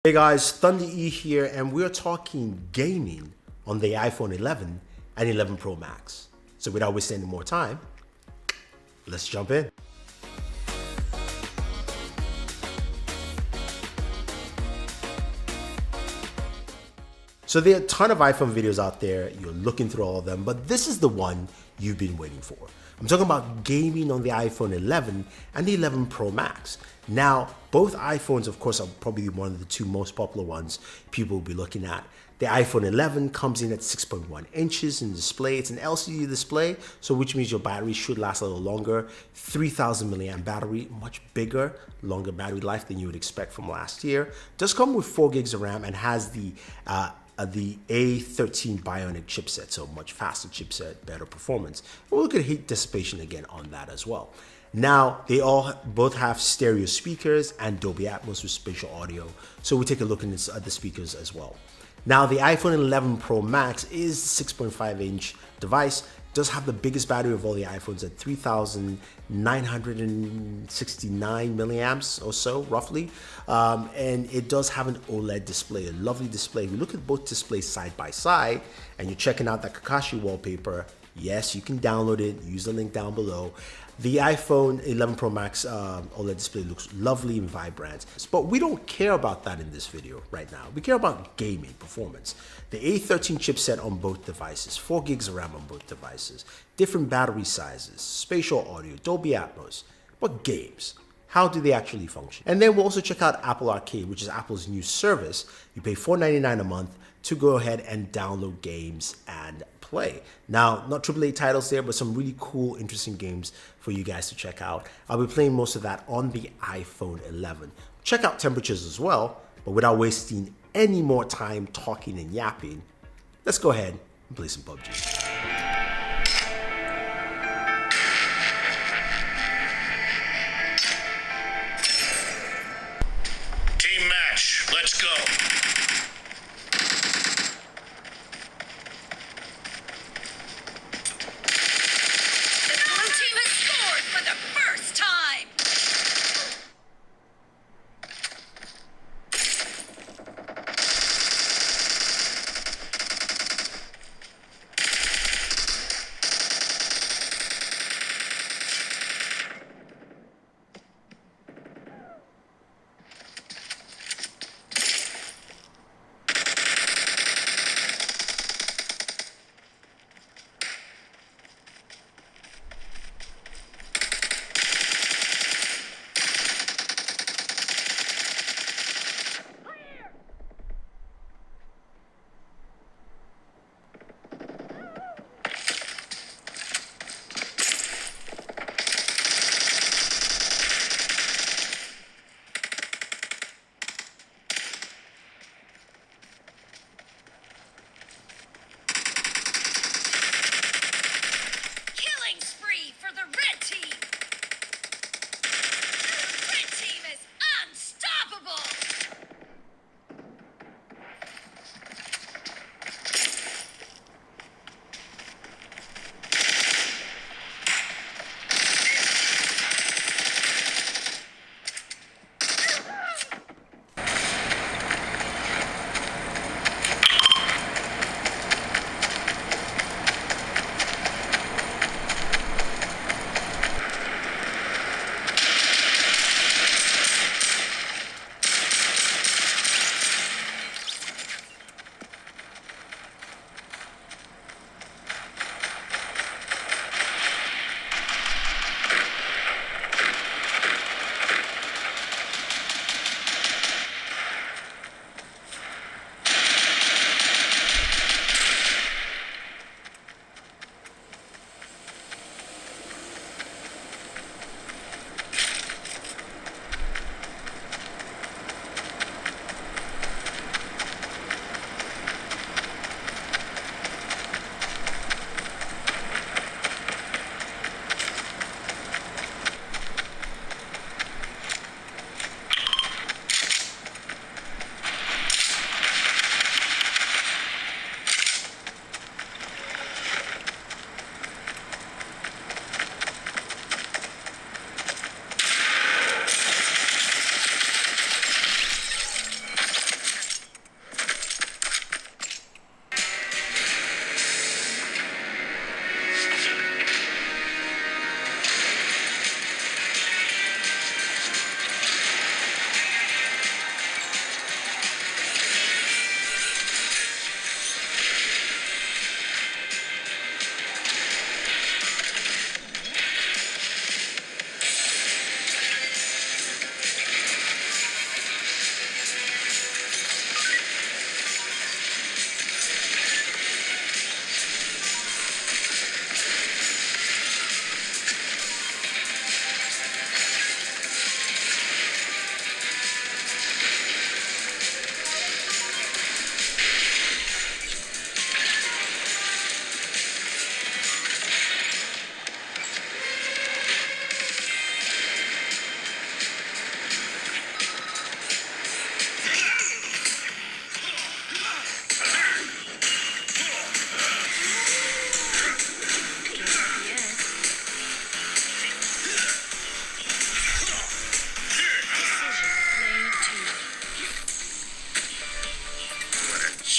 Hey guys, Thunder E here, and we're talking gaming on the iPhone 11 and 11 Pro Max. So without wasting any more time, let's jump in. So there are a ton of iPhone videos out there. You're looking through all of them, but this is the one you've been waiting for. I'm talking about gaming on the iPhone 11 and the 11 Pro Max. Now, both iPhones, of course, are probably one of the two most popular ones people will be looking at. The iPhone 11 comes in at 6.1 inches in display. It's an LCD display, so which means your battery should last a little longer. 3,000 milliamp battery, much bigger, longer battery life than you would expect from last year. Does come with 4 gigs of RAM and has the A13 Bionic chipset, so much faster chipset, better performance. We'll look at heat dissipation again on that as well. Now, they both have stereo speakers and Dolby Atmos with spatial audio, so we'll take a look at the speakers as well. Now, the iPhone 11 Pro Max is a 6.5-inch device. Does have the biggest battery of all the iPhones at 3,969 milliamps or so, roughly. And it does have an OLED display, a lovely display. We look at both displays side by side, and you're checking out that Kakashi wallpaper. Yes, you can download it. Use the link down below. The iPhone 11 Pro Max OLED display looks lovely and vibrant, but we don't care about that in this video right now. We care about gaming performance. The A13 chipset on both devices, 4 gigs of RAM on both devices, different battery sizes, spatial audio, Dolby Atmos, but games. How do they actually function? And then we'll also check out Apple Arcade, which is Apple's new service. You pay $4.99 a month to go ahead and download games and play. Now, not AAA titles there, but some really cool, interesting games for you guys to check out. I'll be playing most of that on the iPhone 11. Check out temperatures as well, but without wasting any more time talking and yapping, let's go ahead and play some PUBG. Team match, let's go.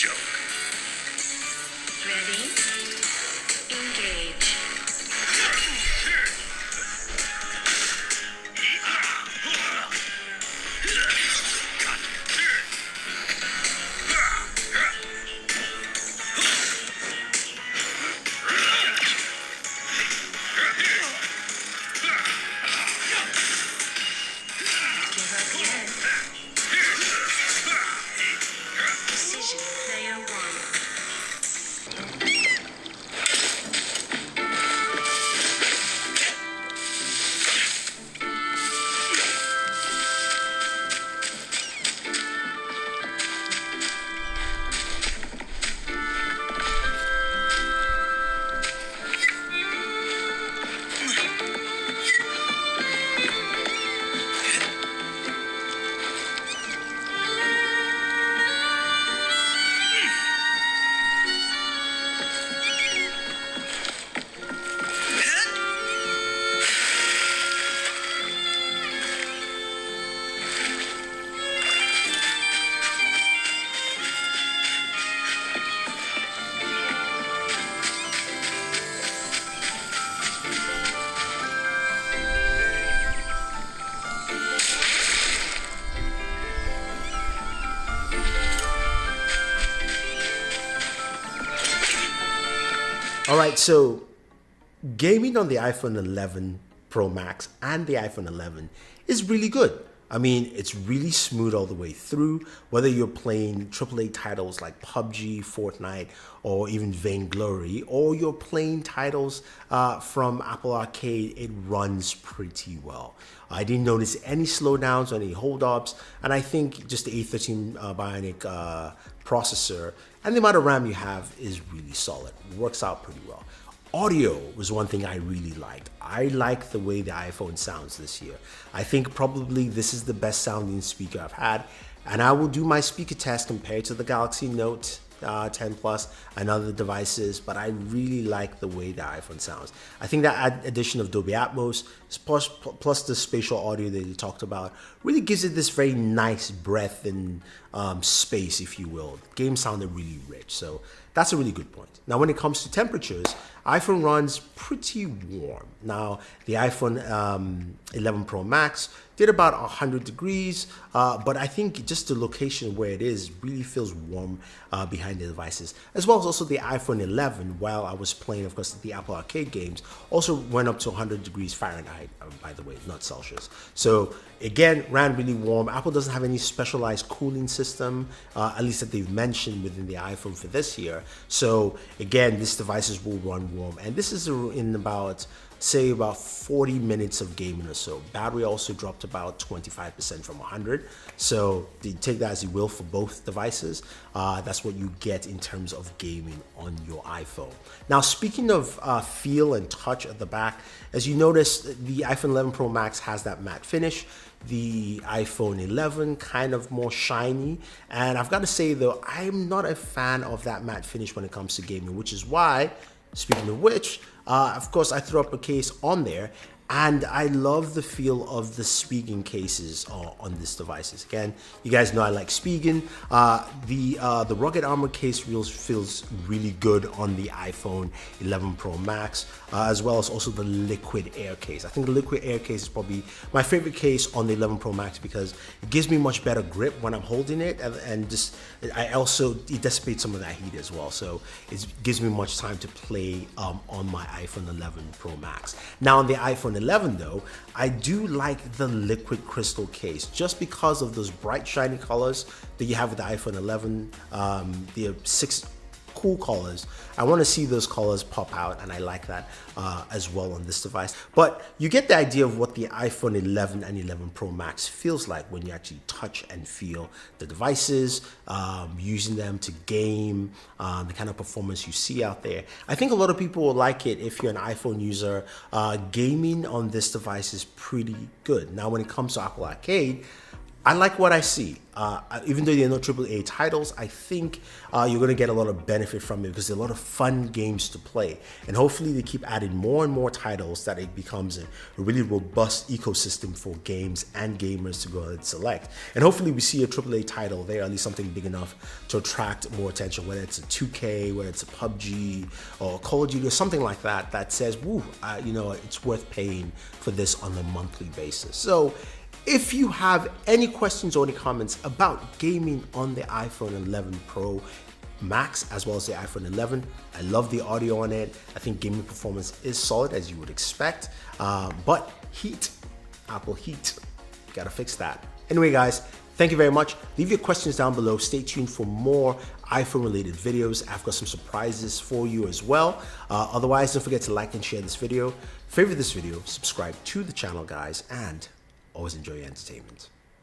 joke. Ready? Engage. Give up yet. Decision player one. All right, so gaming on the iPhone 11 Pro Max and the iPhone 11 is really good. I mean, it's really smooth all the way through, whether you're playing AAA titles like PUBG, Fortnite, or even Vainglory, or you're playing titles from Apple Arcade, it runs pretty well. I didn't notice any slowdowns or any holdups, and I think just the A13 Bionic processor and the amount of RAM you have is really solid. It works out pretty well. Audio was one thing I really liked. I like the way the iPhone sounds this year. I think probably this is the best sounding speaker I've had, and I will do my speaker test compared to the Galaxy Note 10 Plus and other devices, but I really like the way the iPhone sounds. I think that addition of Dolby Atmos plus the spatial audio that you talked about really gives it this very nice breadth and space, if you will. The game sounded really rich, so that's a really good point. Now, when it comes to temperatures, iPhone runs pretty warm. Now, the iPhone 11 Pro Max did about 100 degrees, but I think just the location where it is really feels warm behind the devices, as well as also the iPhone 11, while I was playing, of course, the Apple Arcade games, also went up to 100 degrees Fahrenheit, by the way, not Celsius. So again, ran really warm. Apple doesn't have any specialized cooling system, at least that they've mentioned within the iPhone for this year. So again, these devices will run warm, and this is in about 40 minutes of gaming or so. Battery also dropped about 25% from 100. So you take that as you will for both devices. That's what you get in terms of gaming on your iPhone. Now, speaking of feel and touch at the back, as you notice, the iPhone 11 Pro Max has that matte finish. The iPhone 11 kind of more shiny, and I've got to say though, I'm not a fan of that matte finish when it comes to gaming, which is why, speaking of which, of course, I threw up a case on there, and I love the feel of the Spigen cases on these devices. Again, you guys know I like Spigen. The rugged armor case feels really good on the iPhone 11 Pro Max, as well as also the liquid air case. I think the liquid air case is probably my favorite case on the 11 Pro Max because it gives me much better grip when I'm holding it, and just it dissipates some of that heat as well. So it gives me much time to play on my iPhone 11 Pro Max. Now on the iPhone 11 though, I do like the liquid crystal case just because of those bright shiny colors that you have with the iPhone 11, the 6 cool colors. I want to see those colors pop out, and I like that as well on this device. But you get the idea of what the iPhone 11 and 11 Pro Max feels like when you actually touch and feel the devices, using them to game, the kind of performance you see out there. I think a lot of people will like it if you're an iPhone user. Gaming on this device is pretty good. Now, when it comes to Apple Arcade, I like what I see. Even though there are no AAA titles, I think you're going to get a lot of benefit from it because there are a lot of fun games to play. And hopefully they keep adding more and more titles that it becomes a really robust ecosystem for games and gamers to go and select. And hopefully we see a AAA title there, at least something big enough to attract more attention, whether it's a 2K, whether it's a PUBG or Call of Duty or something like that, that says, woo, you know, it's worth paying for this on a monthly basis. So if you have any questions or any comments about gaming on the iPhone 11 Pro Max as well as the iPhone 11, I love the audio on it. I think gaming performance is solid as you would expect, but Apple heat, gotta fix that. Anyway guys, thank you very much. Leave your questions down below. Stay tuned for more iPhone related videos. I've got some surprises for you as well. Otherwise, don't forget to like and share this video, favorite this video, subscribe to the channel guys, and always enjoy your entertainment.